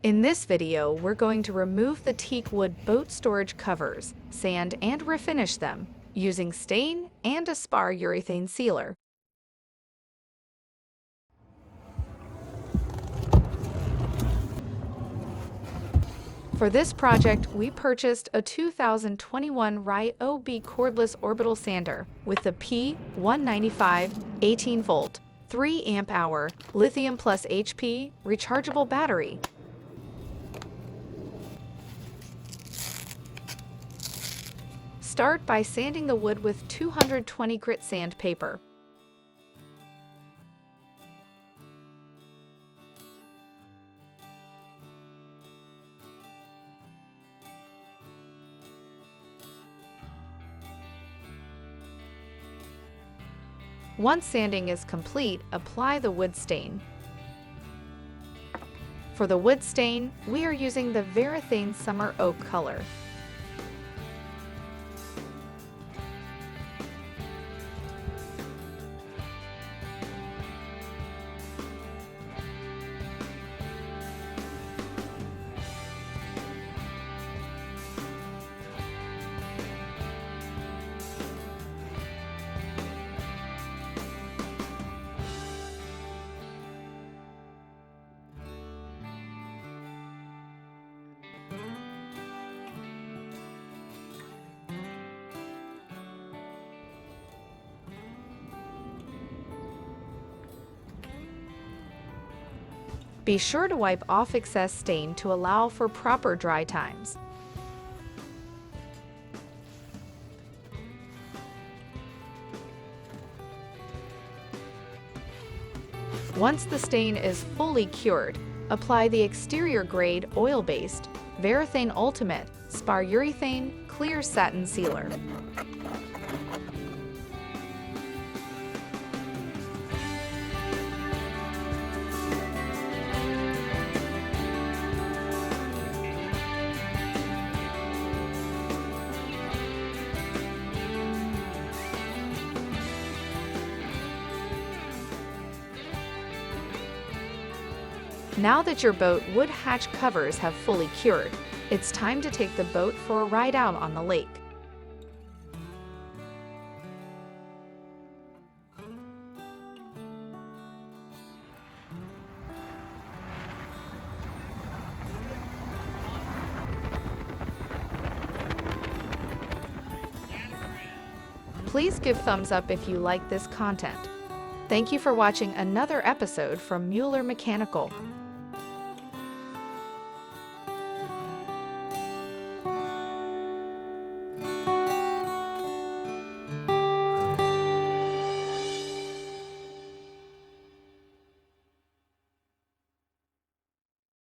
In this video, we're going to remove the teak wood boat storage covers, sand and refinish them, using stain and a spar urethane sealer. For this project, we purchased a 2021 Ryobi cordless orbital sander with the P195 18-volt, 3 amp-hour, lithium plus HP rechargeable battery. Start by sanding the wood with 220 grit sandpaper. Once sanding is complete, apply the wood stain. For the wood stain, we are using the Varathane Summer Oak color. Be sure to wipe off excess stain to allow for proper dry times. Once the stain is fully cured, apply the exterior grade oil-based Varathane Ultimate Spar Urethane Clear Satin Sealer. Now that your boat wood hatch covers have fully cured, it's time to take the boat for a ride out on the lake. Please give thumbs up if you like this content. Thank you for watching another episode from Mueller Mechanical.